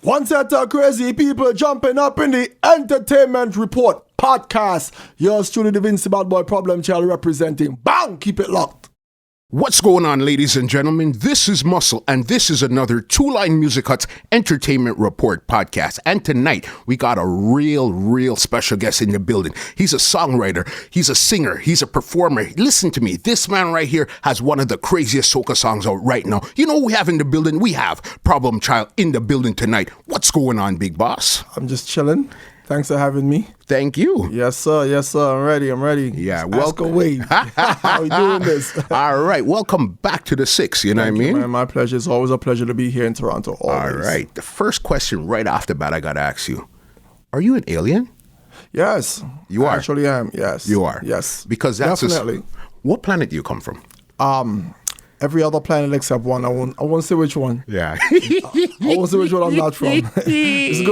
One set of crazy people jumping up in the Entertainment Report podcast. Yours truly, the Vincy Bad Boy Problem Child representing. Bang! Keep it locked. What's going on, ladies and gentlemen? This is Muscle, and this is another Two Line Music Hut's Entertainment Report podcast. And tonight, we got a real special guest in the building. He's a songwriter, he's a singer, he's a performer. Listen to me, this man right here has one of the craziest soca songs out right now. You know who we have in the building? We have Problem Child in the building tonight. What's going on, big boss? I'm just chilling. Thanks for having me. Thank you. Yes, sir. I'm ready. Yeah, welcome. Wave. How we doing this? All right, welcome back to the Six, you know what I mean? Man, my pleasure. It's always a pleasure to be here in Toronto, always. All right, the first question right off the bat I got to ask you, are you an alien? Yes. You are? I actually am, yes. You are? Yes. Because that's definitely. What planet do you come from? Every other planet except one. I won't say which one. Yeah. I won't say which one I'm not from. Just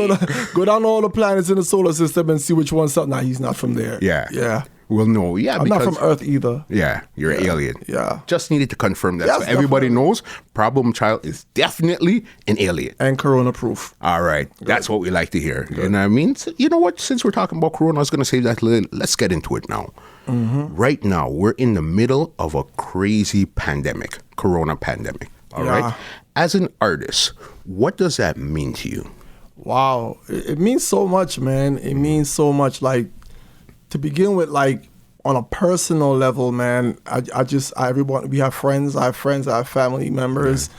go down all the planets in the solar system and see which one's up. Nah, he's not from there. Yeah. Yeah. Well, no. Yeah, I'm not from Earth either. Yeah, you're an alien. Yeah. Just needed to confirm that. Yes, so everybody definitely. knows Problem Child is definitely an alien. And corona proof. All right. That's what we like to hear. Good. You know what I mean? So, you know what? Since we're talking about corona, I was going to say that let's get into it now. Mm-hmm. Right now, we're in the middle of a crazy pandemic, corona pandemic. All right. As an artist, what does that mean to you? Wow. It means so much, man. It means so much. Like, to begin with, like, on a personal level, man, everyone, we have friends, I have family members,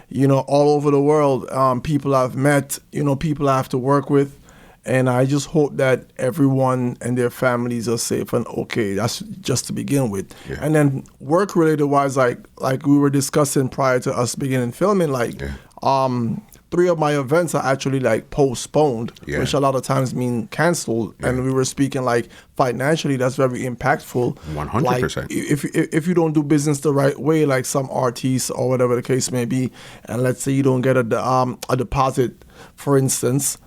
you know, all over the world, people I've met, you know, people I have to work with. And I just hope that everyone and their families are safe and okay. That's just to begin with. Yeah. And then work-related wise, like we were discussing prior to us beginning filming, like 3 of my events are actually like postponed, which a lot of times mean canceled. Yeah. And we were speaking like financially, that's very impactful. 100%. Like, if you don't do business the right way, like some artists or whatever the case may be, and let's say you don't get a deposit, for instance.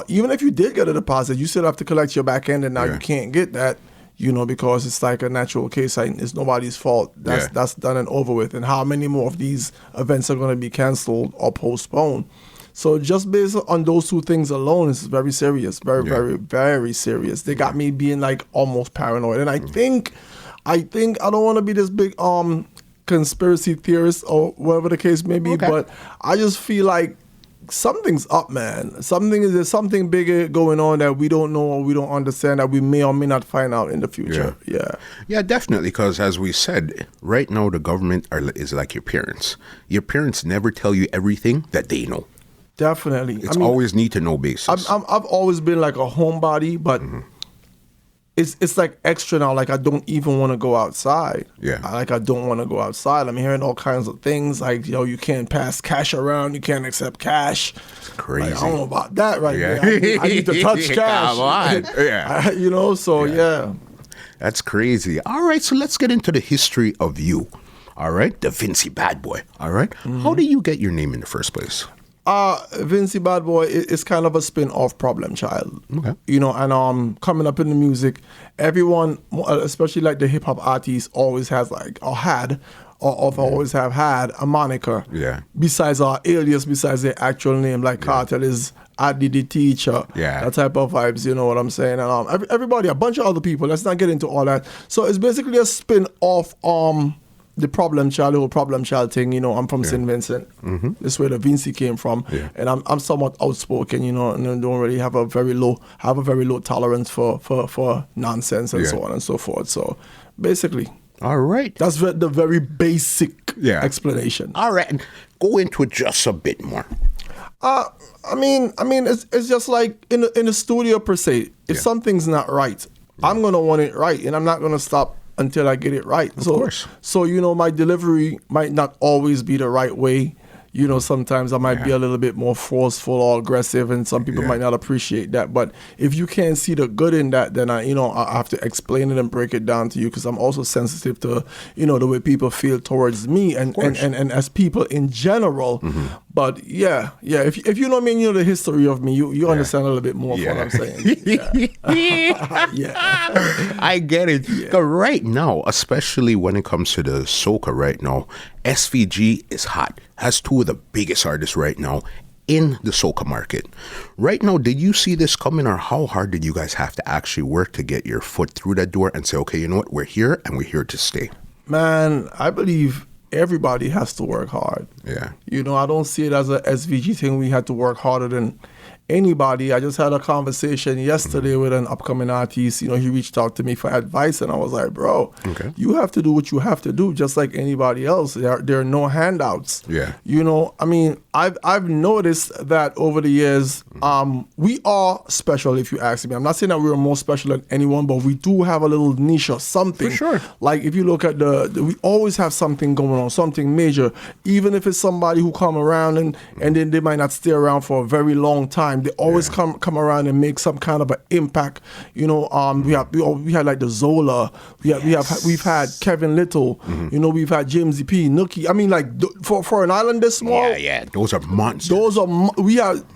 Even if you did get a deposit, you still have to collect your back end, and now you can't get that, you know, because it's like a natural case. It's nobody's fault. That's done and over with. And how many more of these events are going to be canceled or postponed? So just based on those 2 things alone, it's very serious, very serious. They got me being like almost paranoid. And I think I don't want to be this big conspiracy theorist or whatever the case may be, but I just feel like something's up, man. There's something bigger going on that we don't know or we don't understand that we may or may not find out in the future. Yeah, definitely. Because as we said, right now the government is like your parents. Your parents never tell you everything that they know. Definitely. It's always need to know basis. I've always been like a homebody, but it's like extra now. Like I don't even want to go outside. I don't want to go outside. I'm hearing all kinds of things like, you know, you can't pass cash around. You can't accept cash. It's crazy. Like, I don't know about that right now. I need to touch cash. Come on. You know, so yeah. That's crazy. All right, so let's get into the history of you. All right, the Vincy Bad Boy. All right. How did you get your name in the first place? Vincy Bad Boy is kind of a spin-off Problem Child. Okay. You know, and coming up in the music, everyone, especially like the hip-hop artists, always has like, or had, or always have had a moniker. Yeah. Besides our alias, besides their actual name, like Cartel is Adi the Teacher. Yeah. That type of vibes, you know what I'm saying? And everybody, a bunch of other people, let's not get into all that. So it's basically a spin-off, the Problem Child, the whole Problem Child thing, you know, I'm from St. Vincent. Mm-hmm. This is where the Vincy came from. Yeah. And I'm somewhat outspoken, you know, and don't really have a very low tolerance for nonsense and so on and so forth. So basically. All right. That's the very basic explanation. All right. And go into it just a bit more. I mean, it's just like in the studio per se, if something's not right, I'm going to want it right, and I'm not going to stop until I get it right. Of course. So, you know, my delivery might not always be the right way. You know, sometimes I might be a little bit more forceful or aggressive, and some people might not appreciate that. But if you can't see the good in that, then I have to explain it and break it down to you, because I'm also sensitive to, you know, the way people feel towards me and as people in general. Mm-hmm. But if you know me and you know the history of me, you understand a little bit more of what I'm saying. I get it. Yeah. Right now, especially when it comes to the soca right now, SVG is hot. Has 2 of the biggest artists right now in the soca market. Right now, did you see this coming, or how hard did you guys have to actually work to get your foot through that door and say, okay, you know what, we're here and we're here to stay? Man, I believe everybody has to work hard. Yeah. You know, I don't see it as a SVG thing. We had to work harder than anybody. I just had a conversation yesterday with an upcoming artist. You know, he reached out to me for advice, and I was like, bro, you have to do what you have to do, just like anybody else. There are no handouts. Yeah. You know, I mean, I've noticed that over the years, we are special, if you ask me. I'm not saying that we're more special than anyone, but we do have a little niche or something. For sure. Like if you look at we always have something going on, something major. Even if it's somebody who come around and then they might not stay around for a very long time. They always come around and make some kind of an impact. You know, we had like the Zola. We've had Kevin Little. You know, we've had James P. Nookie. I mean, like for an island this small. Yeah. Those are monsters.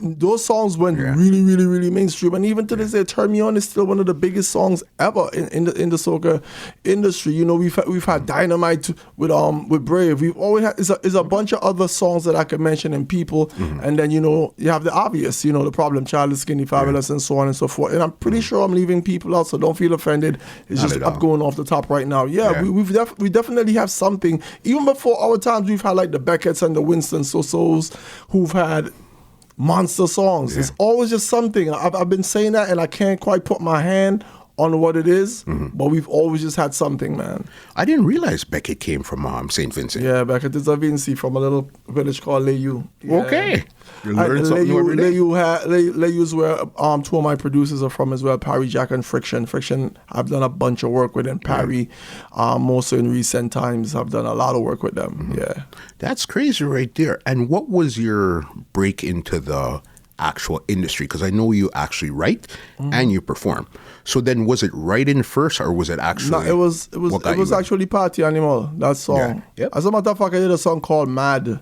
Those songs went really, really, really mainstream, and even to this day, "Turn Me On" is still one of the biggest songs ever in the soca industry. You know, we've had Dynamite with Brave. We've always had is a bunch of other songs that I could mention and people, and then you know you have the obvious. You know, The Problem Child, The Skinny Fabulous, and so on and so forth. And I'm pretty sure I'm leaving people out, so don't feel offended. It's Not just at up all. going off the top right now. Yeah. We definitely have something. Even before our times, we've had like the Becketts and the Winston So-Sos who've had monster songs. It's always just something. I've been saying that, and I can't quite put my hand on what it is, but we've always just had something, man. I didn't realize Beckett came from St. Vincent. Yeah, Beckett is a Vincy from a little village called Leyu. Yeah. Okay. You learn something every day. Leyu is where two of my producers are from as well, Parry, Jack, and Friction. Friction, I've done a bunch of work with, and Parry, also in recent times, I've done a lot of work with them. Yeah. That's crazy right there. And what was your break into the actual industry? Because I know you actually write and you perform. So then, was it writing first, or was it actually? No, it was actually Party Animal, that song. Yeah. Yep. As a matter of fact, I did a song called Mad.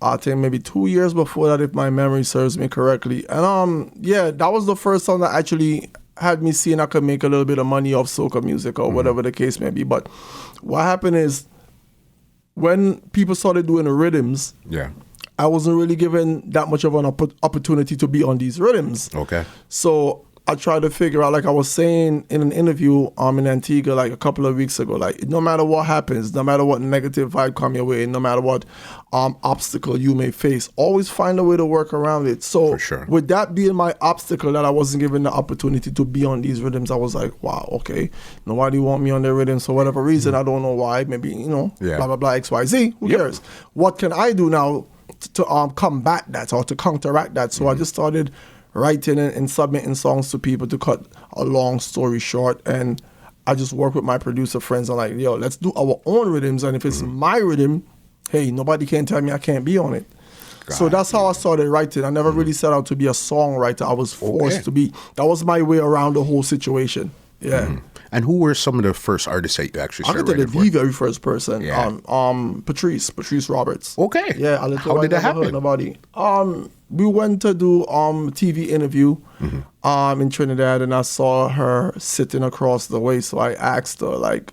I think maybe 2 years before that, if my memory serves me correctly. And that was the first song that actually had me seeing I could make a little bit of money off soca music or whatever the case may be. But what happened is, when people started doing the rhythms, I wasn't really given that much of an opportunity to be on these rhythms. Okay. So I tried to figure out, like I was saying in an interview in Antigua like a couple of weeks ago, like no matter what happens, no matter what negative vibe come your way, no matter what obstacle you may face, always find a way to work around it. So For sure. with that being my obstacle, that I wasn't given the opportunity to be on these rhythms, I was like, wow, okay, nobody want me on their rhythms for whatever reason. I don't know why. Maybe, blah, blah, blah, XYZ. Who cares? What can I do now to combat that or to counteract that? So I just started writing and submitting songs to people, to cut a long story short. And I just work with my producer friends. I'm like, yo, let's do our own rhythms. And if it's my rhythm, hey, nobody can tell me I can't be on it. So that's how I started writing. I never really set out to be a songwriter. I was forced to be. That was my way around the whole situation. Yeah. And who were some of the first artists that you actually started I could writing tell you the very first person. Yeah. Patrice Roberts. Okay. Yeah. How did that happen? Nobody. We went to do TV interview in Trinidad, and I saw her sitting across the way. So I asked her, like,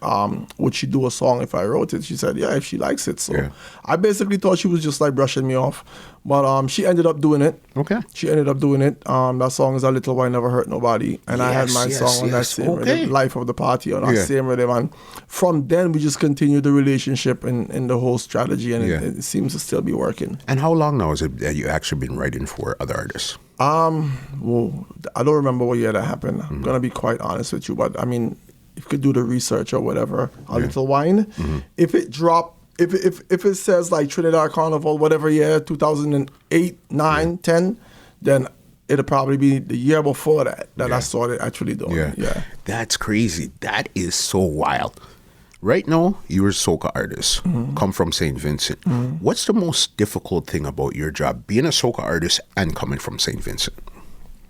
would she do a song if I wrote it? She said, yeah, if she likes it. So I basically thought she was just like brushing me off. But she ended up doing it. Okay. She ended up doing it. That song is A Little Why Never Hurt Nobody. And I had my song on that same rhythm, Life of the Party, on that same rhythm. And from then, we just continued the relationship and the whole strategy. And it seems to still be working. And how long now is it that you actually been writing for other artists? Well, I don't remember what year that happened. I'm going to be quite honest with you. But, I mean, if you could do the research or whatever, A Little Wine, if it dropped, if it says like Trinidad Carnival, whatever year, 2008, 9, 10, then it'll probably be the year before that I started actually doing it. Yeah. That's crazy. That is so wild. Right now, you're a soca artist, come from St. Vincent. What's the most difficult thing about your job, being a soca artist and coming from St. Vincent?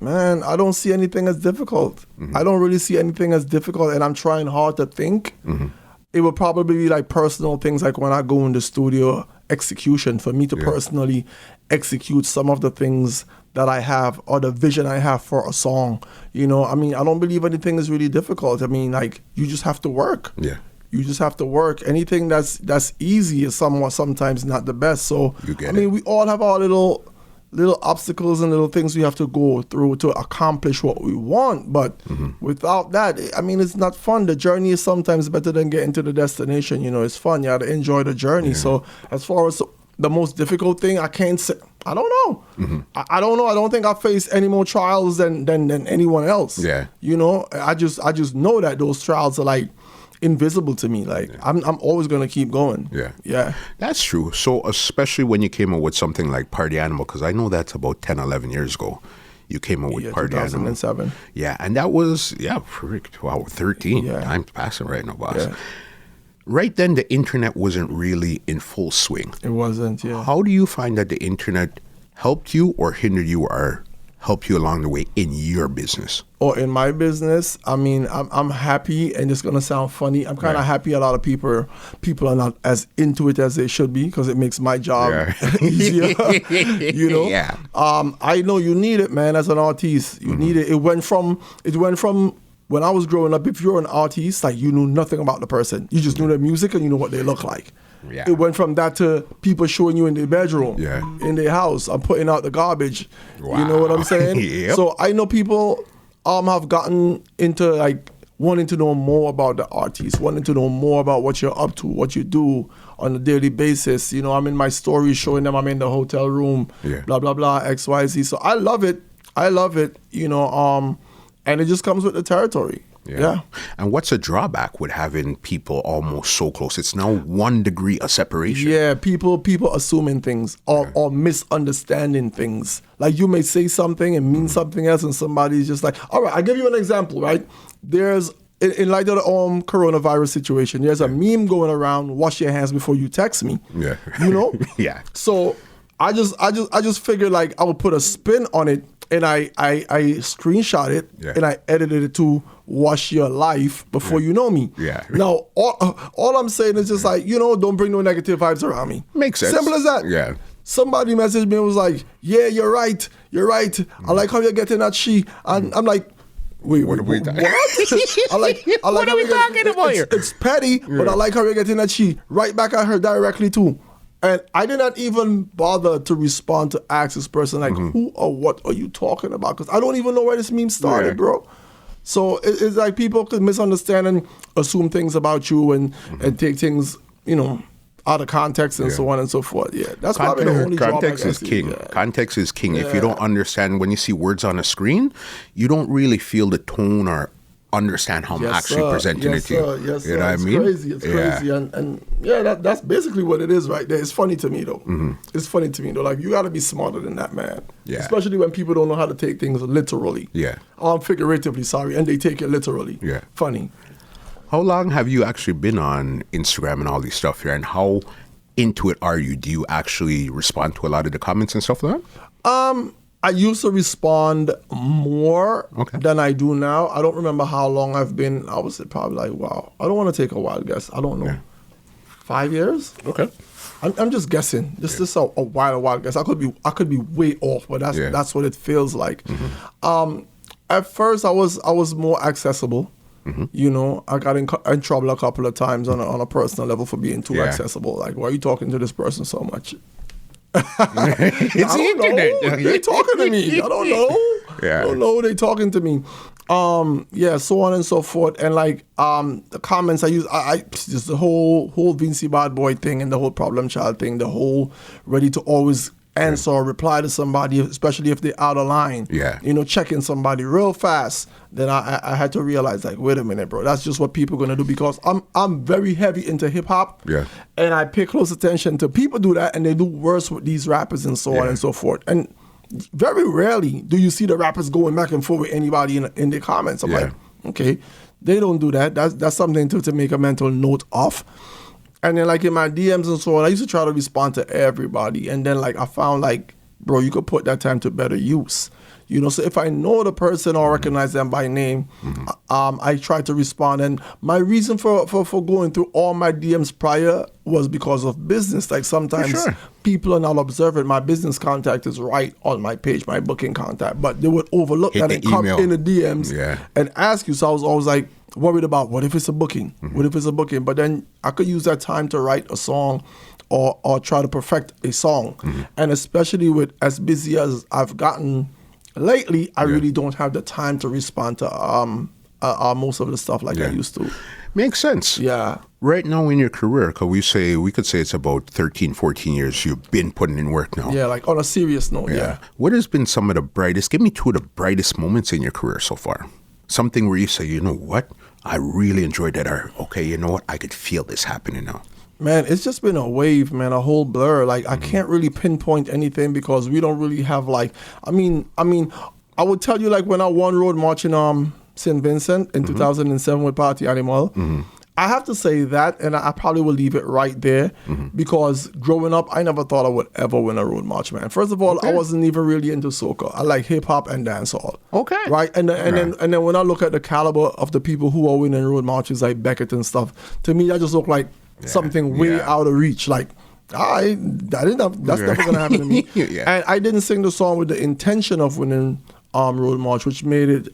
Man, I don't see anything as difficult. I don't really see anything as difficult, and I'm trying hard to think. It would probably be like personal things, like when I go in the studio, execution, for me to personally execute some of the things that I have or the vision I have for a song. I mean, I don't believe anything is really difficult. I mean, like, you just have to work. Yeah. You just have to work. Anything that's easy is sometimes not the best. So, You get I mean, we all have our little little obstacles and little things we have to go through to accomplish what we want. But without that, I mean, it's not fun. The journey is sometimes better than getting to the destination. You know, it's fun. You have to enjoy the journey. So as far as the most difficult thing, I can't say. I don't know. I don't know. I don't think I faced any more trials than anyone else. Yeah. You know, I just know that those trials are like invisible to me. Like I'm always gonna keep going. Yeah. That's true. So especially when you came up with something like Party Animal, because I know that's about 10, 11 years ago. You came up with Party 2007. Animal. Yeah, and that was 13. Yeah. I'm passing right now, boss. Yeah. Right then, the internet wasn't really in full swing. It wasn't. Yeah. How do you find that the internet helped you or hindered you or helped you along the way in your business? Or in my business, I mean, I'm happy, and it's gonna sound funny. I'm kind of happy a lot of people are not as into it as they should be, because it makes my job easier. You know. Yeah. I know you need it, man. As an artist, you need it. It went from when I was growing up. If you're an artist, like, you knew nothing about the person. You just knew their music and you know what they look like. Yeah. It went from that to people showing you in their bedroom, in their house. I'm putting out the garbage. Wow. You know what I'm saying? Yep. So I know people have gotten into like wanting to know more about the artist, wanting to know more about what you're up to, what you do on a daily basis. You know, I'm in my stories showing them I'm in the hotel room, blah, blah, blah, X, Y, Z. So I love it. You know, and it just comes with the territory. Yeah. And what's a drawback with having people almost so close? It's now 1 degree of separation. Yeah, people assuming things or misunderstanding things. Like, you may say something and mean something else, and somebody's just like, all right, I'll give you an example, right? There's, in light of the coronavirus situation, there's a meme going around, wash your hands before you text me. Yeah. You know? Yeah. So I just figured, like, I would put a spin on it, and I screenshot it, and I edited it to wash your life before you know me. Yeah. Now, all I'm saying is just like, you know, don't bring no negative vibes around me. Makes sense. Simple as that. Yeah. Somebody messaged me and was like, yeah, you're right. I like how you're getting that she. And I'm like, wait, what? What? I like what are we talking about here? It's petty, but I like how you're getting that she. Right back at her directly too. And I did not even bother to respond to ask this person, like, who or what are you talking about? Because I don't even know where this meme started, bro. So it's like people could misunderstand and assume things about you and take things, you know, out of context and so on and so forth. Yeah, that's probably the only context is king. Yeah. Context is king. If you don't understand, when you see words on a screen, you don't really feel the tone or understand how I'm actually presenting it to you. Yes, you know what I mean? It's crazy. And that's basically what it is right there. It's funny to me, though. It's funny to me, though. Like, you got to be smarter than that, man. Yeah. Especially when people don't know how to take things literally. Yeah. Figuratively, sorry. And they take it literally. Yeah. Funny. How long have you actually been on Instagram and all these stuff here? And how into it are you? Do you actually respond to a lot of the comments and stuff like that? I used to respond more than I do now. I don't remember how long I've been. I would say probably like, wow. I don't want to take a wild guess. I don't know. Yeah. 5 years? Okay. I'm just guessing. Just a wild guess. I could be way off, but that's what it feels like. At first, I was more accessible. You know, I got in trouble a couple of times on a personal level for being too accessible. Like, why are you talking to this person so much? It's the internet. They talking to me. I don't know. I don't know. They talking to me. So on and so forth. And like the comments I use, I just the whole Vincy bad boy thing and the whole problem child thing, the whole ready to always answer or reply to somebody, especially if they're out of line. Yeah. You know, checking somebody real fast. Then I had to realize, like, wait a minute, bro. That's just what people are gonna do, because I'm very heavy into hip hop. Yeah. And I pay close attention to people do that, and they do worse with these rappers and so on and so forth. And very rarely do you see the rappers going back and forth with anybody in the comments. I'm like, okay, they don't do that. That's something to make a mental note of. And then, like, in my DMs and so on, I used to try to respond to everybody. And then, like, I found, like, bro, you could put that time to better use. You know, so if I know the person or recognize them by name, I try to respond. And my reason for going through all my DMs prior was because of business. Like, sometimes people are not observant. My business contact is right on my page, my booking contact. But they would overlook that and come in the DMs and ask you. So I was always like, worried about what if it's a booking? What if it's a booking? But then I could use that time to write a song or try to perfect a song. And especially with as busy as I've gotten lately, I really don't have the time to respond to most of the stuff like I used to. Makes sense. Yeah. Right now in your career, we could say it's about 13, 14 years you've been putting in work now. Yeah, like on a serious note, yeah. What has been some of the brightest, give me two of the brightest moments in your career so far? Something where you say, you know what, I really enjoyed that. Or, okay, you know what, I could feel this happening now. Man, it's just been a wave, man, a whole blur. Like, I can't really pinpoint anything because we don't really have like, I mean, I would tell you like when I won Road March in St. Vincent in 2007 with Party Animal, I have to say that, and I probably will leave it right there because growing up, I never thought I would ever win a road march, man. First of all, I wasn't even really into soca. I like hip hop and dancehall. Okay. Right, and then when I look at the caliber of the people who are winning road marches like Beckett and stuff, to me that just look like something way out of reach. Like, that's never gonna happen to me. And I didn't sing the song with the intention of winning road march, which made it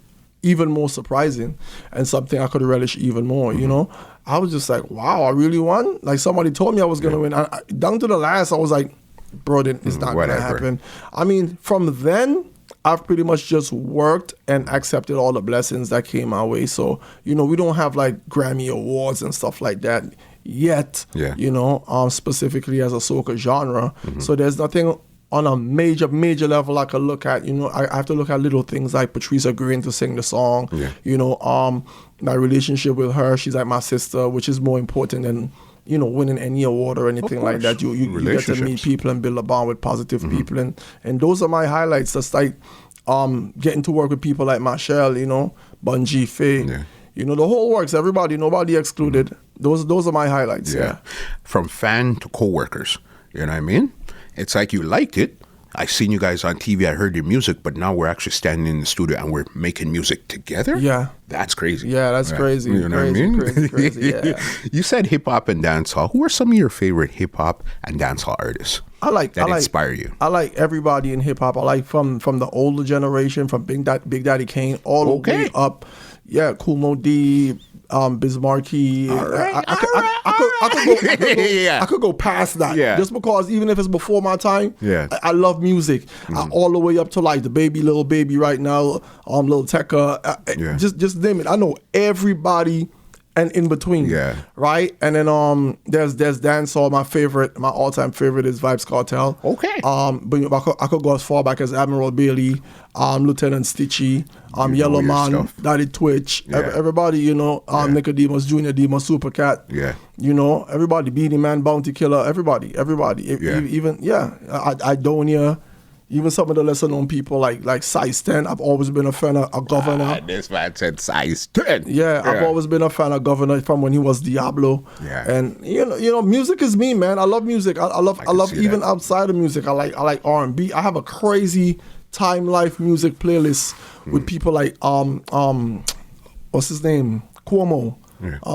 even more surprising and something I could relish even more, you know? I was just like, wow, I really won? Like, somebody told me I was going to win. Down to the last, I was like, bro, it's not going to happen. I mean, from then, I've pretty much just worked and accepted all the blessings that came my way. So, you know, we don't have, like, Grammy Awards and stuff like that yet, you know, specifically as a soca genre. So there's nothing on a major level I could look at. You know, I have to look at little things like Patrice agreeing to sing the song. You know, my relationship with her, she's like my sister, which is more important than, you know, winning any award or anything like that. You get to meet people and build a bond with positive people, and those are my highlights. That's like getting to work with people like Michelle, you know, Bungie, Faye, you know, the whole works, everybody, nobody excluded. Those are my highlights. From fan to co-workers, you know what I mean? It's like you liked it. I seen you guys on TV. I heard your music, but now we're actually standing in the studio and we're making music together. Yeah, that's crazy. Yeah, that's crazy. You know what I mean? Crazy. Yeah. You said hip hop and dancehall. Who are some of your favorite hip hop and dancehall artists? Inspire you. I like everybody in hip hop. I like from the older generation, from Big Daddy Kane all the way up. Yeah, Kool Moe Dee, Bismarcky. I could go past that. Just because even if it's before my time, I love music. All the way up to like the Lil Baby right now, Lil Tecca. Just name it. I know everybody and in between. Right? And then there's dancehall. My all-time favorite is Vybz Kartel. But I could go as far back as Admiral Bailey, Lieutenant Stitchie, Yellow Man, Daddy Twitch, everybody, you know, Nicodemus, Junior Demus, Supercat, you know, everybody, Beanie Man, Bounty Killer, everybody. Even Idonia, even some of the lesser known people like Size 10. I've always been a fan of Governor. This man said Size 10. I've always been a fan of Governor from when he was Diablo. And you know, music is me, man. I love music. I love even outside of music. I like R&B. I have a crazy Time Life music playlist with people like what's his name? Cuomo.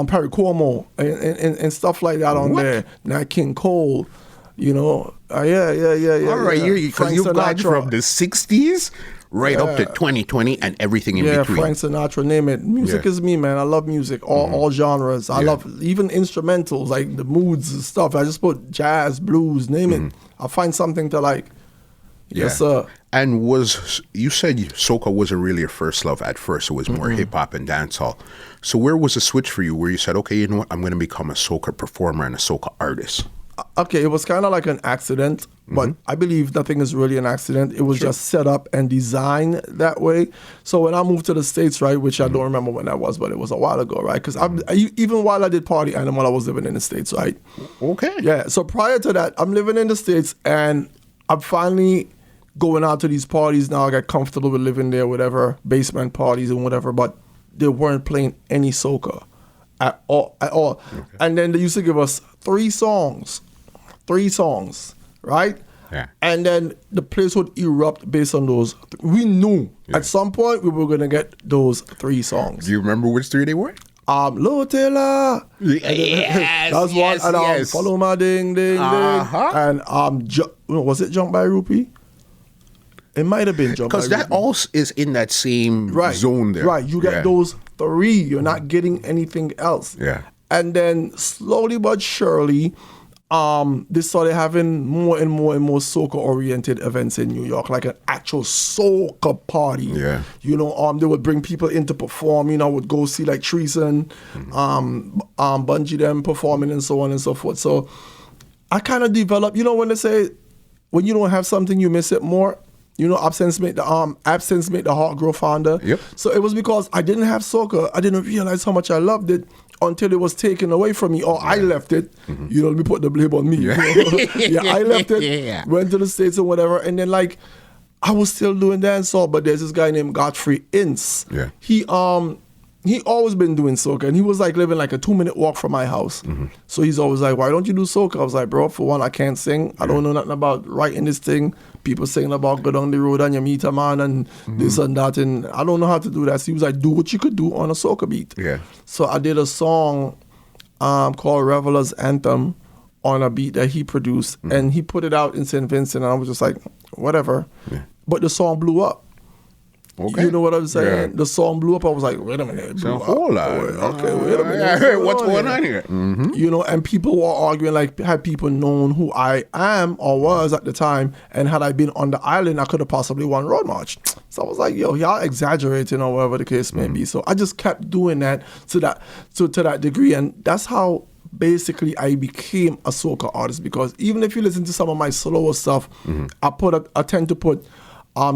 Perry Cuomo and stuff like that on there. Nat King Cole. You know, All right, because you've gone from the 60s right up to 2020 and everything in between. Frank Sinatra, name it. Music is me, man. I love music, all genres. I love even instrumentals, like the moods and stuff. I just put jazz, blues, name it. I find something to like. Yes, sir. And you said soca wasn't really your first love at first. It was more hip-hop and dancehall. So where was the switch for you where you said, okay, you know what, I'm going to become a soca performer and a soca artist? Okay, it was kind of like an accident, but I believe nothing is really an accident. It was just set up and designed that way. So when I moved to the States, right, which I don't remember when that was, but it was a while ago, right? Because even while I did Party Animal, I was living in the States, right? Okay. Yeah, so prior to that, I'm living in the States, and I'm finally going out to these parties now. I got comfortable with living there, whatever, basement parties and whatever, but they weren't playing any soca at all. Okay. And then they used to give us three songs, right? Yeah. And then the place would erupt based on those. We knew at some point we were going to get those three songs. Do you remember which three they were? Lo Taylor. That's one. And Follow My Ding Ding Ding. And was it Jump by Rupee? It might have been Jump by Rupee. Because that also is in that same zone there. Right. You get those three. You're not getting anything else. Yeah. And then slowly but surely, they started having more and more and more soca-oriented events in New York, like an actual soca party. Yeah. You know, they would bring people in to perform. You know, I would go see like Treason, Bungie them performing and so on and so forth. So I kind of developed, you know, when they say, when you don't have something, you miss it more. You know, absence make the heart grow fonder. Yep. So it was because I didn't have soca. I didn't realize how much I loved it until it was taken away from me, or I left it. You know, let me put the blame on me. Yeah. You know? I left it, went to the States or whatever, and then like I was still doing dancehall, but there's this guy named Godfrey Ince. Yeah. He always been doing soca, and he was like living like a 2-minute walk from my house. So he's always like, why don't you do soca? I was like, bro, for one, I can't sing. I don't know nothing about writing this thing. People saying about go down the road and you meet a man and this and that, and I don't know how to do that. So he was like, do what you could do on a soca beat. Yeah. So I did a song called Reveler's Anthem on a beat that he produced, and he put it out in St. Vincent, and I was just like, whatever. Yeah. But the song blew up. Okay. You know what I'm saying? Yeah. The song blew up. I was like, wait a minute. So hold on. Okay, wait a minute. What's going on here? You know, and people were arguing, like, had people known who I am or was at the time, and had I been on the island, I could have possibly won Road March. So I was like, yo, y'all exaggerating or whatever the case may be. So I just kept doing that to that degree, and that's how basically I became a soca artist, because even if you listen to some of my slower stuff, I tend to put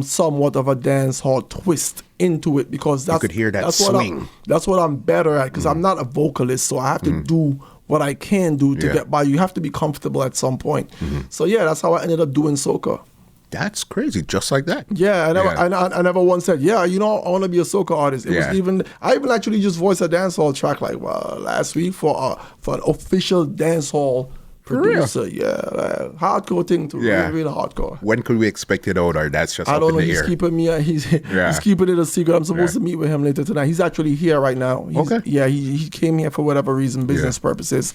somewhat of a dance hall twist into it, because that's, you could hear that swing. That's what I'm better at, because I'm not a vocalist, so I have to do what I can do to get by. You have to be comfortable at some point. So yeah, that's how I ended up doing soca. That's crazy, just like that. Yeah, I never once said, yeah, you know, I want to be a soca artist. It was even, I even actually just voiced a dancehall track like last week for an official dancehall producer. Yeah, hardcore thing too. Really, really hardcore. When could we expect it out, or that's just I up don't in know. the He's air? He's keeping it a secret. I'm supposed to meet with him later tonight. He's actually here right now. Yeah, he came here for whatever reason, business purposes.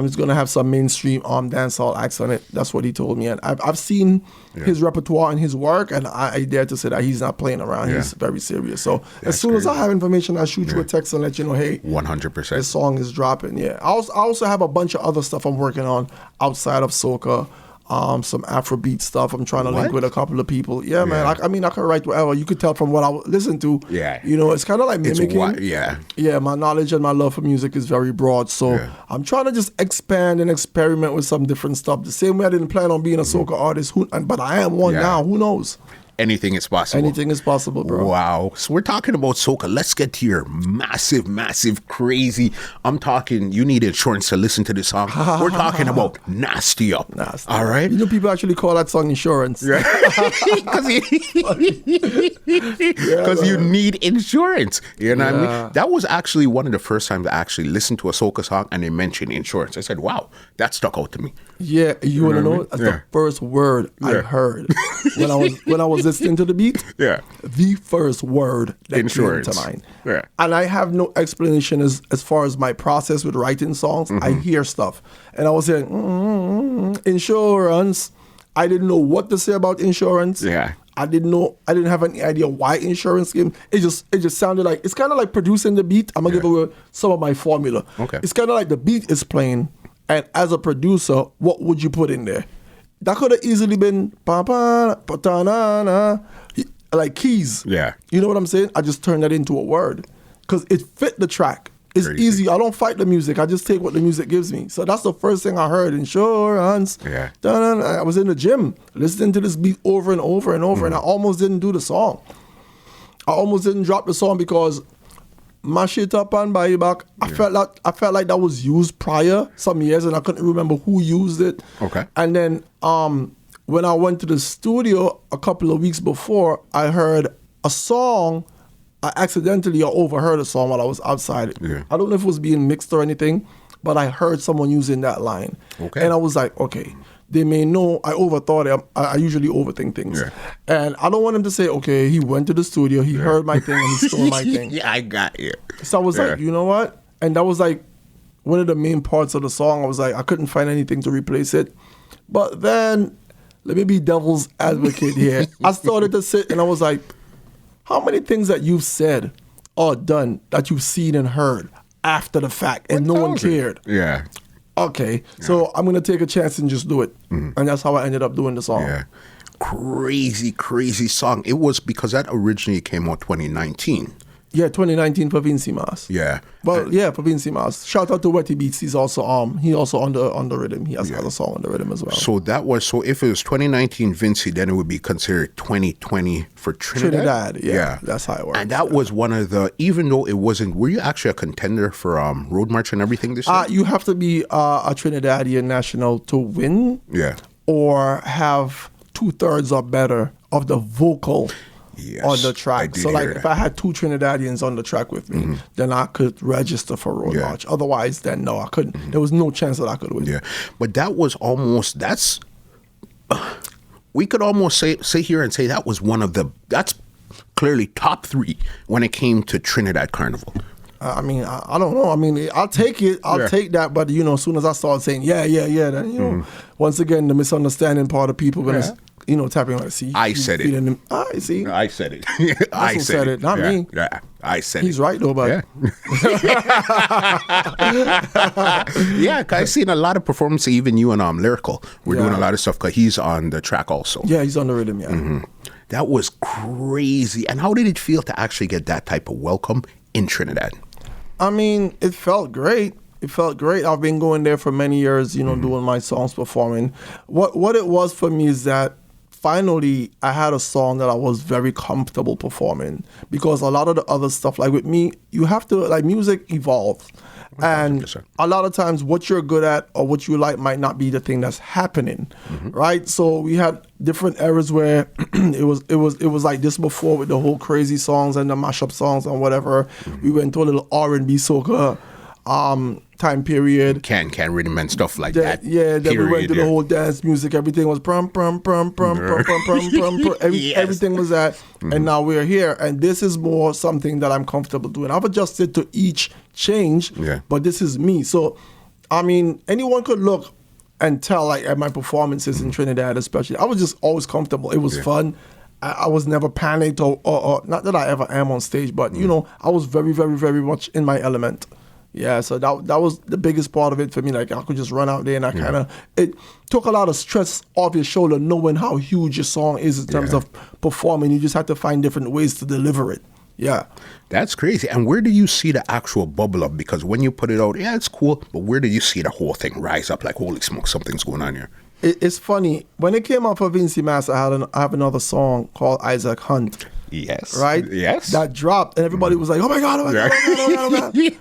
He's gonna have some mainstream dancehall acts on it. That's what he told me, and I've seen his repertoire and his work, and I dare to say that he's not playing around. He's very serious. So as soon as I have information, I shoot you a text and let you know, hey, 100%. this song is dropping. Yeah, I also have a bunch of other stuff I'm working on outside of soca. Some Afrobeat stuff. I'm trying to link with a couple of people. Yeah, man. I mean, I can write whatever. You could tell from what I listen to. Yeah. You know, it's kind of like mimicking. Yeah, my knowledge and my love for music is very broad. So I'm trying to just expand and experiment with some different stuff. The same way I didn't plan on being a soca artist, but I am one now. Who knows? Anything is possible. Anything is possible, bro. Wow. So we're talking about soca. Let's get to your massive, crazy. I'm talking, you need insurance to listen to this song. We're talking about Nasty Up. Nasty. All right? You know, people actually call that song insurance. Because you need insurance. You know what I mean? That was actually one of the first times I actually listened to a soca song and they mentioned insurance. I said, wow, that stuck out to me. Yeah, you want to know? That's the first word I heard when I was listening to the beat. Yeah, the first word that came to mind. Yeah, and I have no explanation as far as my process with writing songs. I hear stuff, and I was saying insurance. I didn't know what to say about insurance. Yeah. I didn't have any idea why insurance came. It just sounded like, it's kind of like producing the beat. I'm gonna give away some of my formula. Okay. It's kind of like the beat is playing, and as a producer, what would you put in there? That could have easily been like keys. Yeah. You know what I'm saying? I just turned that into a word because it fit the track. It's easy. I don't fight the music. I just take what the music gives me. So that's the first thing I heard. Insurance. Yeah. I was in the gym listening to this beat over and over and over, and I almost didn't do the song. I almost didn't drop the song because mash it up and buy it back. I felt like that was used prior some years, and I couldn't remember who used it. Okay. And then when I went to the studio a couple of weeks before, I heard a song. I accidentally overheard a song while I was outside. Yeah. I don't know if it was being mixed or anything, but I heard someone using that line. Okay. And I was like, okay, they may know I overthought it. I usually overthink things. Yeah. And I don't want him to say, okay, he went to the studio, he heard my thing, and he stole my thing. Yeah, I got you. So I was like, you know what? And that was like one of the main parts of the song. I was like, I couldn't find anything to replace it. But then, let me be devil's advocate here. I started to sit and I was like, how many things that you've said or done that you've seen and heard after the fact and no one cared? Yeah. okay, so I'm gonna take a chance and just do it, and that's how I ended up doing the song. Yeah. Crazy song. It was because that originally came out 2019. Yeah, 2019 for Vincy Mas. Yeah. Well, yeah, for Vincy Mas. Shout out to Wetty Beats. He's also on the rhythm. He has a song on the rhythm as well. So if it was 2019 Vincy, then it would be considered 2020 for Trinidad. Yeah, that's how it works. And that was one of the, even though it wasn't, were you actually a contender for Road March and everything this year? You have to be a Trinidadian national to win. Yeah. Or have 2/3 or better of the vocal. Yes, on the track. So like if I had 2 Trinidadians on the track with me, then I could register for Road March. Otherwise, then no, I couldn't. There was no chance that I could win. Yeah. But that was almost, we could almost say here and say that was that's clearly top 3 when it came to Trinidad Carnival. I mean, I don't know. I mean, I'll take it. I'll take that. But, as soon as I start saying, then, once again, the misunderstanding part of people going to, tapping like, see. I said it. I see. I said it. I said it. Not me. Yeah, I said He's right, though, but. Yeah, I've seen a lot of performances, even you and Lyrical. We're doing a lot of stuff because he's on the track also. Yeah, he's on the rhythm, yeah. That was crazy. And how did it feel to actually get that type of welcome in Trinidad? I mean, it felt great. It felt great. I've been going there for many years, doing my songs, performing. What it was for me is that finally I had a song that I was very comfortable performing, because a lot of the other stuff, like with me, you have to, like, music evolves. And 100%. a lot of times what you're good at or what you like might not be the thing that's happening, right? So we had different eras where it was like this before, with the whole crazy songs and the mashup songs and whatever. We went to a little R&B soca time period. Can rhythm and stuff like that. Yeah, then we went to the whole dance music. Everything was everything was that. And now we're here. And this is more something that I'm comfortable doing. I've adjusted to each change, but this is me. So, I mean, anyone could look and tell, like, at my performances in Trinidad especially. I was just always comfortable. It was fun. I was never panicked or not that I ever am on stage, but, I was very, very, very much in my element. Yeah, so that was the biggest part of it for me. Like, I could just run out there and it took a lot of stress off your shoulder, knowing how huge your song is in terms of performing. You just have to find different ways to deliver it. Yeah. That's crazy. And where do you see the actual bubble up? Because when you put it out, it's cool, but where do you see the whole thing rise up? Like, holy smoke, something's going on here. It's funny. When it came out for Vincy Mas, I have another song called Isaac Hunt. Yes. Right? Yes. That dropped, and everybody was like, oh my God.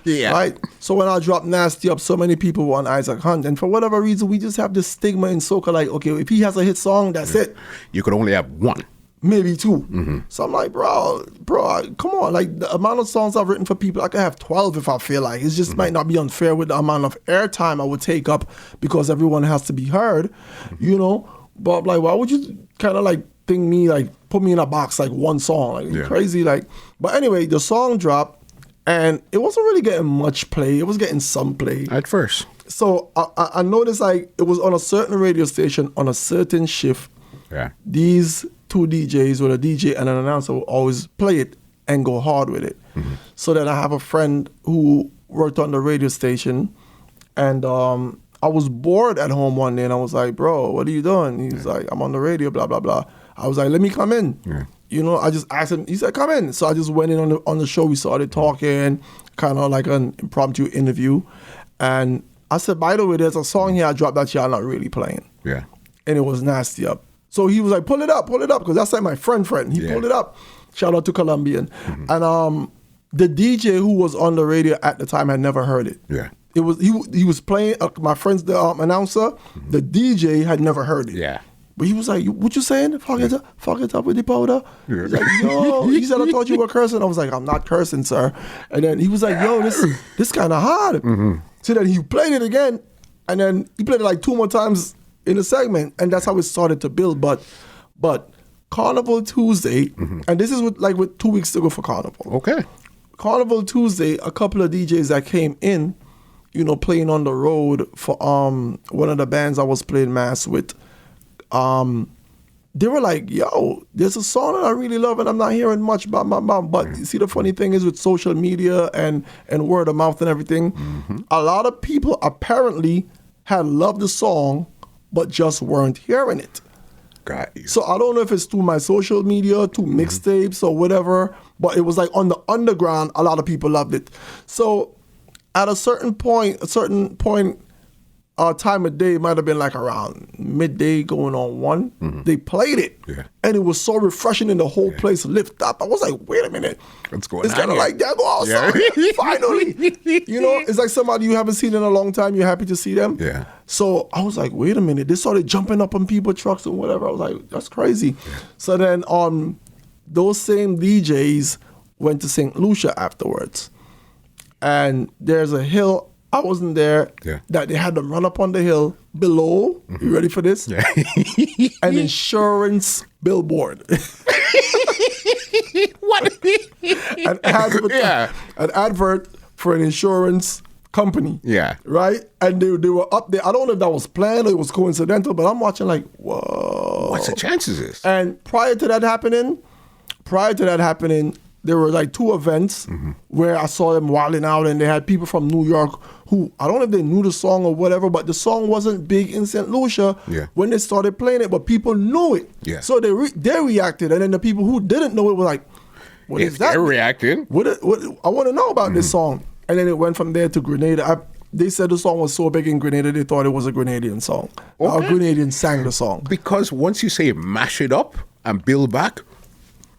Yeah. Right? So when I dropped Nasty Up, so many people were on Isaac Hunt. And for whatever reason, we just have this stigma in soca, like, okay, if he has a hit song, that's it. You could only have one. Maybe 2. So I'm like, bro, come on. Like, the amount of songs I've written for people, I could have 12 if I feel like. It just might not be unfair with the amount of airtime I would take up, because everyone has to be heard, But, like, why would you kind of, like, thing me, like, put me in a box, like, one song? Like, crazy, like. But anyway, the song dropped, and it wasn't really getting much play. It was getting some play. At first. So I noticed, like, it was on a certain radio station on a certain shift. Yeah. These 2 DJs, or a DJ and an announcer, will always play it and go hard with it. So then I have a friend who worked on the radio station, and I was bored at home one day, and I was like, bro, what are you doing? He's like, I'm on the radio, blah, blah, blah. I was like, let me come in. I just asked him. He said, come in. So I just went in on the show. We started talking, kind of like an impromptu interview. And I said, by the way, there's a song here I dropped that y'all not really playing. Yeah. And it was Nasty Up. So he was like, pull it up, because that's like my friend. He pulled it up. Shout out to Colombian. And the DJ who was on the radio at the time had never heard it. Yeah. It was he was playing, my friend's the announcer. The DJ had never heard it. Yeah. But he was like, what you saying? Fuck it up with the powder. He's like, yo. He said, I thought you were cursing. I was like, I'm not cursing, sir. And then he was like, yo, this kind of hard. So then he played it again. And then he played it like 2 more times in the segment. And that's how it started to build. But Carnival Tuesday, and this is with 2 weeks to go for Carnival. Okay. Carnival Tuesday, a couple of DJs that came in, playing on the road for one of the bands I was playing mass with, they were like, yo, there's a song that I really love and I'm not hearing much about. But you see, the funny thing is with social media and word of mouth and everything, a lot of people apparently had loved the song, but just weren't hearing it. Got you. So I don't know if it's through my social media, through mixtapes or whatever, but it was like on the underground, a lot of people loved it. So at a certain point, time of day, it might have been like around midday going on 1, they played it. Yeah. And it was so refreshing and the whole place lit up. I was like, wait a minute. What's going on? It's kind of here? like that. Oh, sorry, finally. You know, it's like somebody you haven't seen in a long time. You're happy to see them. Yeah. So I was like, wait a minute. They started jumping up on people's trucks and whatever. I was like, that's crazy. Yeah. So then those same DJs went to St. Lucia afterwards. And there's a hill. I wasn't there. Yeah. That they had them run up on the hill below. You ready for this? Yeah. An insurance billboard. What? An advert for an insurance company. Yeah. Right? And they were up there. I don't know if that was planned or it was coincidental, but I'm watching like, whoa. What's the chances of this? And prior to that happening, there were like 2 events where I saw them wilding out, and they had people from New York who, I don't know if they knew the song or whatever, but the song wasn't big in St. Lucia when they started playing it, but people knew it. Yeah. So they reacted, and then the people who didn't know it were like, what is that? They're reacting. What I want to know about this song. And then it went from there to Grenada. They said the song was so big in Grenada, they thought it was a Grenadian song. Okay. A Grenadian sang the song. Because once you say mash it up and build back,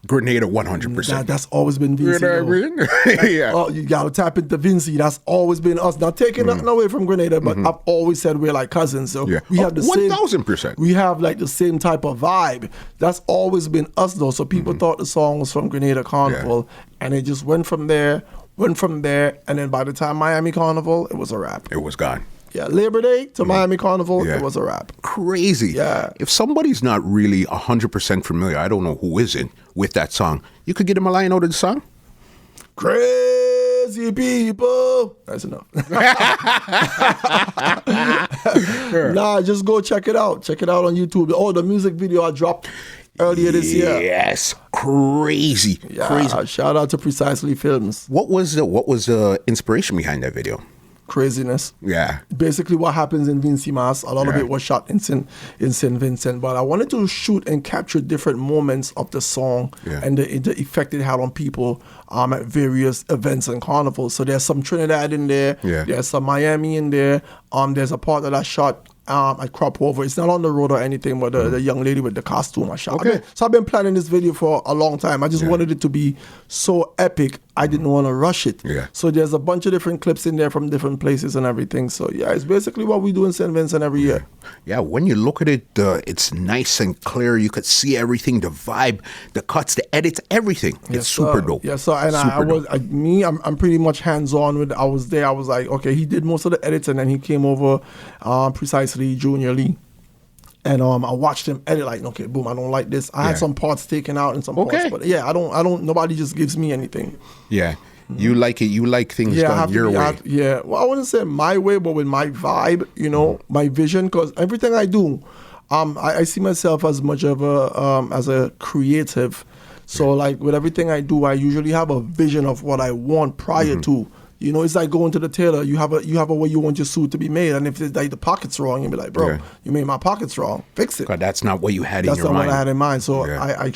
Grenada 100%. That's always been Vincy. You know what I mean? Yeah. Oh, you got to tap into Vincy. That's always been us. Not taking nothing away from Grenada, but I've always said we're like cousins. So we have the 1,000%. We have like the same type of vibe. That's always been us though. So people thought the song was from Grenada Carnival, and it just went from there, and then by the time Miami Carnival, it was a wrap. It was gone. Yeah, Labor Day to Miami Carnival, it was a wrap. Crazy. Yeah. If somebody's not really 100% familiar, I don't know who isn't, with that song, you could get him a line out of the song? Crazy people. That's enough. Nah, just go check it out. Check it out on YouTube. Oh, the music video I dropped earlier this year. Yes, crazy. Yeah, Crazy. Shout out to Precisely Films. What was the inspiration behind that video? Craziness. Yeah. Basically what happens in Vincy Mas, a lot of it was shot in St. Vincent, but I wanted to shoot and capture different moments of the song and the effect it had on people at various events and carnivals. So there's some Trinidad in there, there's some Miami in there, there's a part that I shot I crop over. It's not on the road or anything, but the young lady with the costume I shot. Okay. So I've been planning this video for a long time. I just wanted it to be so epic. I didn't want to rush it. Yeah. So there's a bunch of different clips in there from different places and everything. So yeah, it's basically what we do in St. Vincent every year. Yeah, when you look at it, it's nice and clear. You could see everything, the vibe, the cuts, the edits, everything. It's super dope. Yeah, so and I'm pretty much hands-on with. I was there. I was like, okay, he did most of the edits, and then he came over, Precisely Junior Lee, and I watched him edit. Like, okay, boom, I don't like this. I had some parts taken out and some parts, but yeah, I don't. Nobody just gives me anything. Yeah. You like it. You like things done your way. Well, I wouldn't say my way, but with my vibe, my vision. Because everything I do, I see myself as much of as a creative. So like with everything I do, I usually have a vision of what I want prior to. It's like going to the tailor. You have a way you want your suit to be made, and if it's like the pocket's wrong, you'll be like, bro, you made my pockets wrong. Fix it. God, that's not what you had in your mind. That's not what I had in mind. So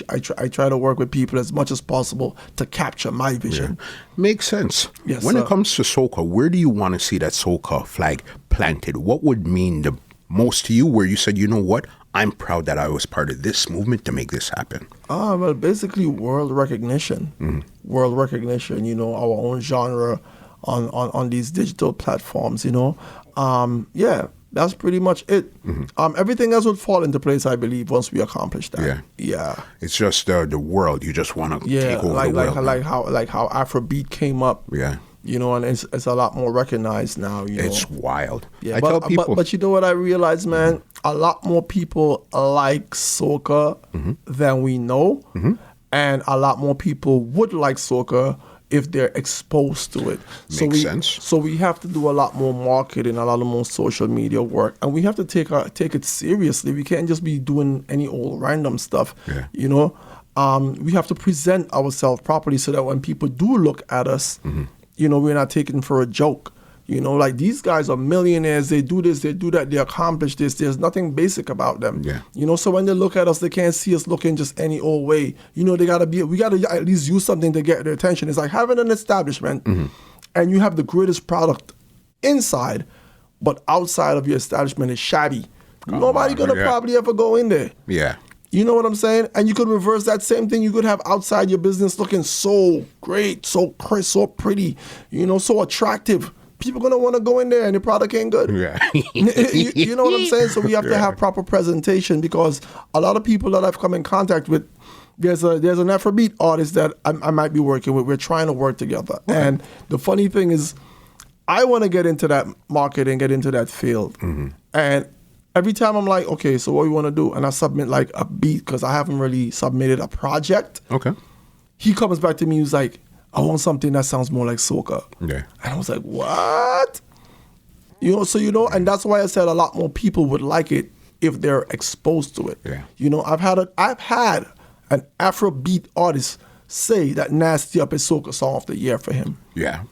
I try to work with people as much as possible to capture my vision. Makes sense. Yes, when it comes to soca, where do you want to see that soca flag planted? What would mean the most to you where you said, you know what, I'm proud that I was part of this movement to make this happen? Well, basically world recognition. World recognition, our own genre on these digital platforms, that's pretty much it. Everything else would fall into place, I believe, once we accomplish that. Yeah. It's just the world. You just want to take over the world. Like how Afrobeat came up. Yeah. And it's a lot more recognized now. It's wild. Yeah, I tell people. But you know what I realized, man? A lot more people like soca than we know, and a lot more people would like soca if they're exposed to it. Makes sense. So we have to do a lot more marketing, a lot more social media work, and we have to take it seriously. We can't just be doing any old random stuff. We have to present ourselves properly so that when people do look at us, we're not taken for a joke. You know, like these guys are millionaires. They do this, they do that, they accomplish this. There's nothing basic about them. Yeah. You know, so when they look at us, they can't see us looking just any old way. You know, we gotta at least use something to get their attention. It's like having an establishment and you have the greatest product inside, but outside of your establishment is shabby. Nobody gonna probably ever go in there. Yeah. You know what I'm saying? And you could reverse that same thing. You could have outside your business looking so great, so crisp, so pretty, you know, so attractive. People gonna want to go in there and the product ain't good. Yeah. You know what I'm saying? So we have to have proper presentation, because a lot of people that I've come in contact with, there's an Afrobeat artist that I might be working with. We're trying to work together. Okay. And the funny thing is, I want to get into that market and get into that field. And every time I'm like, okay, so what we want to do? And I submit like a beat, because I haven't really submitted a project. Okay. He comes back to me, he's like, I want something that sounds more like soca. Yeah. And I was like, what? You know, so, you know, and that's why I said a lot more people would like it if they're exposed to it. Yeah. You know, I've had an Afrobeat artist say that Nasty Up is Soca Song of the Year for him. Yeah.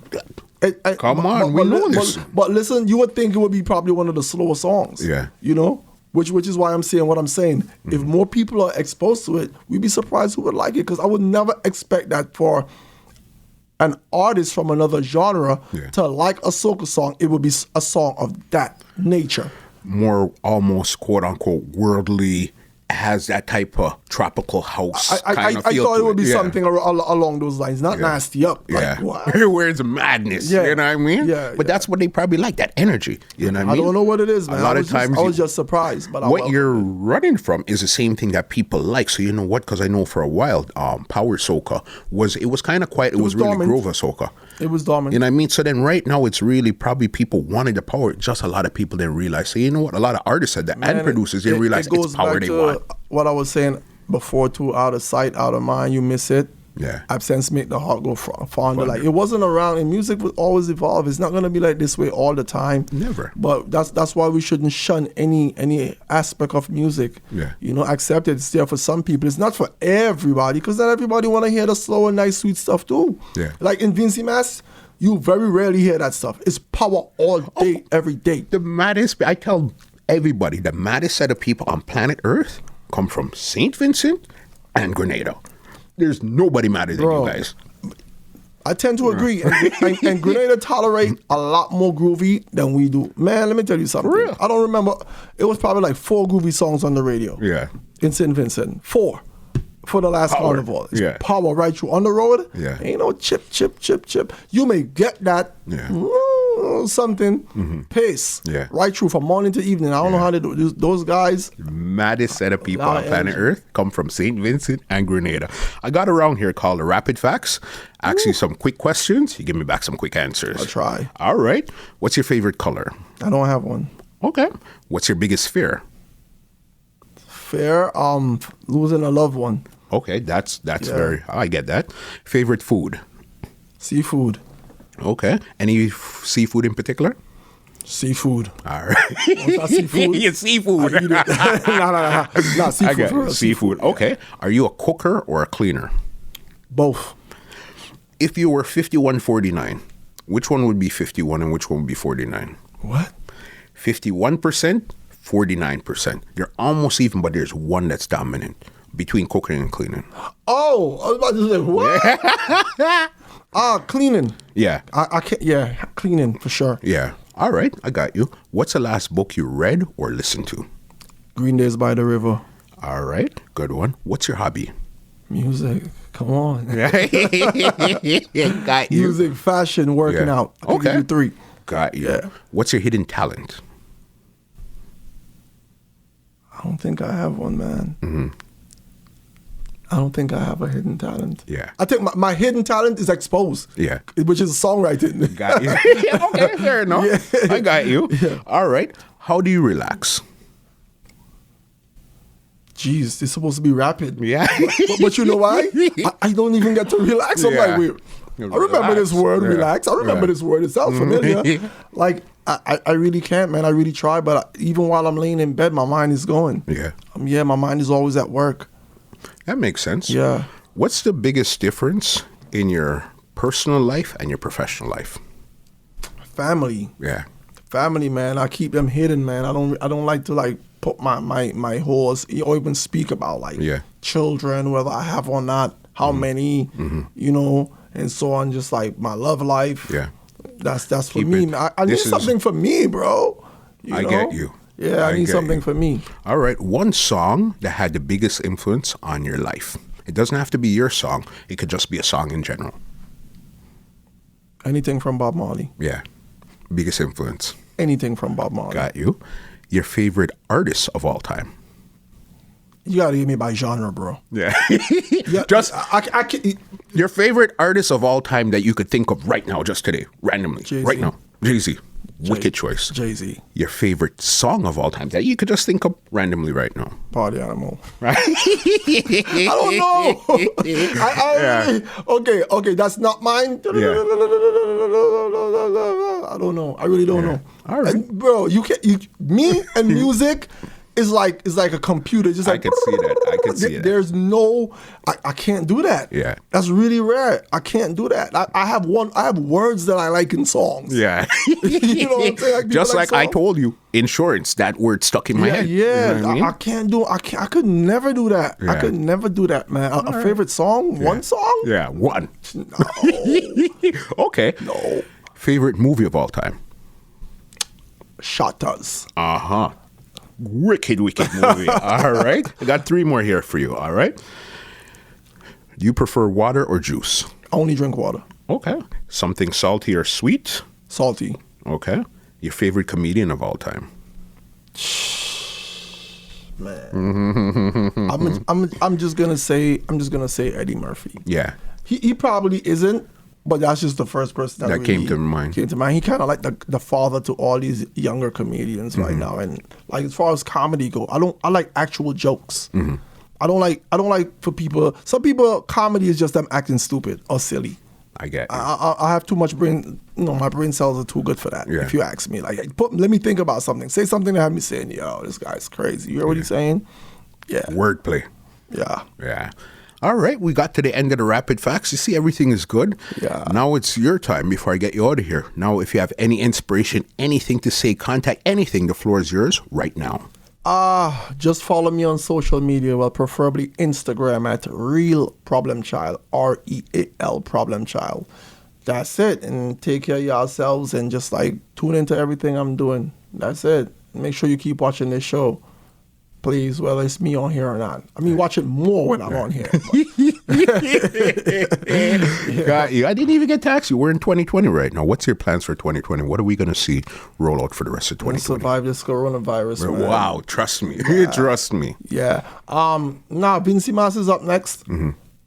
Come on, we know this. But listen, you would think it would be probably one of the slower songs. Yeah. You know? Which is why I'm saying what I'm saying. If more people are exposed to it, we'd be surprised who would like it, because I would never expect that for an artist from another genre to like a soca song. It would be a song of that nature. More almost quote unquote worldly, has that type of tropical house kind of feel. I thought it would be something along those lines, not Nasty Up. Like, wow. Where it's madness, you know what I mean? But that's what they probably like, that energy, you know what I mean? I don't know what it is, man. A lot of times I was just surprised. But what you're running from is the same thing that people like. So you know what? Because I know for a while, Power Soca was kind of quiet. It was really Grover Soca. It was dormant. You know what I mean? So then right now it's really probably people wanting the power. Just a lot of people didn't realize. So you know what? A lot of artists said that, and producers didn't realize it's power they want. What I was saying before, too, out of sight, out of mind, you miss it. Yeah. Absence make the heart go fonder. Like, it wasn't around, and music will always evolve. It's not going to be like this way all the time. Never. But that's why we shouldn't shun any aspect of music. Yeah. You know, accept it. It's there for some people. It's not for everybody, because not everybody want to hear the slow and nice, sweet stuff too. Yeah. Like in Vincy Mass, you very rarely hear that stuff. It's power all day, every day. The maddest, I tell everybody, the maddest set of people on planet Earth come from St. Vincent and Grenada. There's nobody madder than you guys. I tend to agree. And Grenada tolerate a lot more groovy than we do. Man, let me tell you something. For real? I don't remember. It was probably like 4 groovy songs on the radio. Yeah. In St. Vincent. 4. For the last carnival. It's power right through on the road. Yeah. Ain't no chip, chip, chip, chip. You may get that something pace right through from morning to evening. I don't know how they do it. Those guys. The maddest set of people on planet Earth come from St. Vincent and Grenada. I got a round here called the Rapid Facts. Ask you some quick questions. You give me back some quick answers. I'll try. All right. What's your favorite color? I don't have one. Okay. What's your biggest fear? Fear? Losing a loved one. Okay, that's very, I get that. Favorite food? Seafood. Okay. Any seafood in particular? Seafood. All right. Not seafood. Yeah, seafood. I eat it. No. Not seafood. I got it. Seafood. Okay. Are you a cooker or a cleaner? Both. If you were 51-49, which one would be 51 and which one would be 49? What? 51%, 49%. They're almost even, but there's one that's dominant between cooking and cleaning. Oh, I was about to say, what? Cleaning. Yeah. I can't, cleaning for sure. Yeah. All right, I got you. What's the last book you read or listened to? Green Days by the River. All right, good one. What's your hobby? Music. Come on. Got you. Music, fashion, working out. I can give you 3. Got you. Yeah. What's your hidden talent? I don't think I have one, man. Mm-hmm. I don't think I have a hidden talent. Yeah. I think my hidden talent is exposed. Yeah. Which is songwriting. Got you. Okay, fair enough. Yeah. I got you. Yeah. All right. How do you relax? Jeez, it's supposed to be rapid. Yeah. But you know why? I don't even get to relax. I'm like, wait. I remember this word, relax. I remember this word. It sounds familiar. Like, I really can't, man. I really try. But even while I'm laying in bed, my mind is going. Yeah. My mind is always at work. That makes sense. Yeah. What's the biggest difference in your personal life and your professional life? family. Yeah. Family, man. I keep them hidden, man. I don't like to like put my horse or even speak about like children, whether I have or not, how many, you know, and so on. Just like my love life. Yeah. That's for me, man. I need something for me, bro. You know? Get you. Yeah, I need something for me. All right. One song that had the biggest influence on your life. It doesn't have to be your song. It could just be a song in general. Anything from Bob Marley. Yeah. Biggest influence. Anything from Bob Marley. Got you. Your favorite artist of all time. You gotta get me by genre, bro. Yeah. Just I can't. Your favorite artist of all time that you could think of right now, just today, randomly, Jay-Z. right now. Jay-Z. Wicked choice. Jay-Z. Your favorite song of all time that you could just think of randomly right now. Party Animal. Right? I don't know. Really, okay, that's not mine. Yeah. I don't know. I really don't know. All right. And, bro, me and music is like a computer. Just like I can see that. I can see it. There's no, I can't do that. Yeah. That's really rare. I can't do that. I have words that I like in songs. Yeah. You know what I'm saying? Just like I told you, insurance, that word stuck in my head. Yeah, you know what I mean? I could never do that. Yeah. I could never do that, man. A favorite song? Yeah. One song? Yeah, one. No. Okay. No. Favorite movie of all time? Shotters. Uh-huh. Wicked movie. All right. I got 3 more here for you. All right. Do you prefer water or juice? I only drink water. Okay. Something salty or sweet? Salty. Okay. Your favorite comedian of all time? Man. I'm just gonna say Eddie Murphy. Yeah. He probably isn't, but that's just the first person that really came to mind. He kind of like the father to all these younger comedians right now. And like as far as comedy go, I like actual jokes. I don't like for people. Some people, comedy is just them acting stupid or silly. I get you. I have too much brain. My brain cells are too good for that. Yeah. If you ask me, like, let me think about something. Say something that have me saying, "Yo, this guy's crazy." You hear what he's saying? Yeah. Wordplay. Yeah. Yeah. All right, we got to the end of the rapid facts. You see, everything is good. Yeah. Now it's your time before I get you out of here. Now, if you have any inspiration, anything to say, contact anything, the floor is yours right now. Just follow me on social media, well, preferably Instagram at Real Problem Child, REAL Problem Child. That's it. And take care of yourselves and just like tune into everything I'm doing. That's it. Make sure you keep watching this show. Please, whether it's me on here or not. I mean, watch it more when I'm on here. Got you. I didn't even get to ask you. We're in 2020 right now. What's your plans for 2020? What are we going to see roll out for the rest of 2020? Survive this coronavirus, man. Wow, trust me. Trust me. Yeah. Vincy Mas is up next.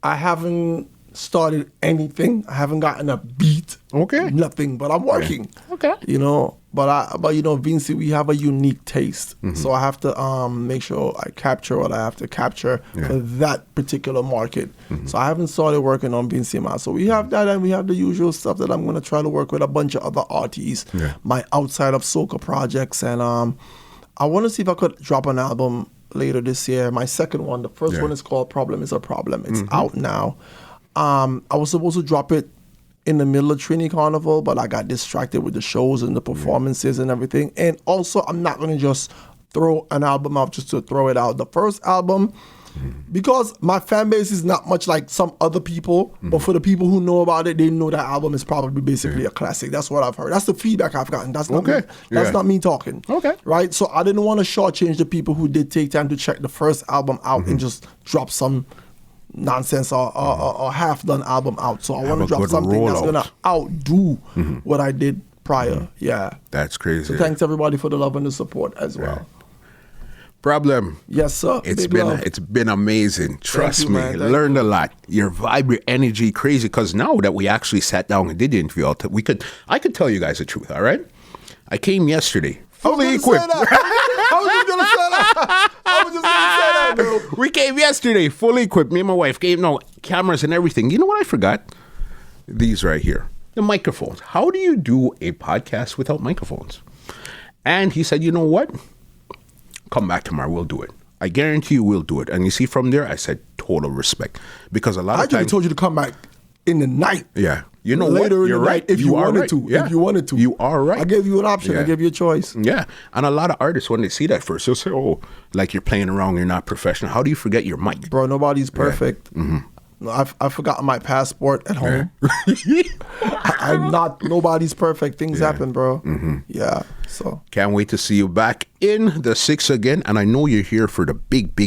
I haven't started anything. I haven't gotten a beat. Okay. Nothing, but I'm working. Okay. You know, but Vincy, we have a unique taste. So I have to make sure I capture what I have to capture for that particular market. So I haven't started working on Vincy Mas. So we have that, and we have the usual stuff that I'm going to try to work with a bunch of other artists, my outside of soca projects, and I want to see if I could drop an album later this year. My second one, the first one is called Problem is a Problem. It's out now. I was supposed to drop it in the middle of Trinidad Carnival, but I got distracted with the shows and the performances and everything. And also, I'm not going to just throw an album out just to throw it out. The first album, because my fan base is not much like some other people, but for the people who know about it, they know that album is probably basically a classic. That's what I've heard. That's the feedback I've gotten. That's not me. That's not me talking. Okay. Right? So I didn't want to shortchange the people who did take time to check the first album out and just drop some nonsense or half-done album out. So I want to drop something that's going to outdo what I did prior. Yeah. That's crazy. So thanks everybody for the love and the support as well. Problem. Yes, sir. It's been amazing. Trust you, me. man. Thank Learned a lot. Your vibe, your energy, crazy. Because now that we actually sat down and did the interview, I could tell you guys the truth. All right. I came yesterday fully equipped. How was you gonna say that? I was just gonna say that, bro. We came yesterday fully equipped. Me and my wife gave cameras and everything. You know what I forgot? These right here, the microphones. How do you do a podcast without microphones? And he said, you know what? Come back tomorrow. We'll do it. I guarantee you we'll do it. And you see, from there, I said total respect. Because a lot of times... I told you to come back in the night. Yeah. You know later what? in You're the right. night if you wanted to. Yeah. If you wanted to. You are right. I gave you an option. Yeah. I gave you a choice. Yeah. And a lot of artists, when they see that first, they'll say, oh, like you're playing around, you're not professional. How do you forget your mic? Bro, nobody's perfect. No, I forgot my passport at home. I'm not. Nobody's perfect. Things happen, bro. Yeah. So Can't wait to see you back in the 6 again. And I know you're here for the big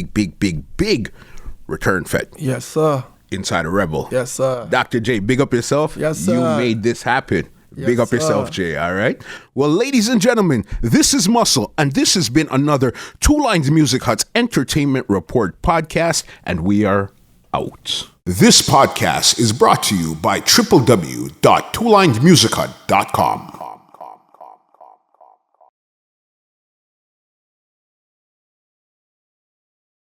return fete. yes, sir. Inside a Rebel. Yes, sir. Dr. J, big up yourself. Yes, sir. You made this happen. Yes, Big up yourself, sir. Jay, all right? Well, ladies and gentlemen, this is Muscle, and this has been another Two Lines Music Hut's Entertainment Report podcast, and we are out. This podcast is brought to you by www.twolinesmusichut.com.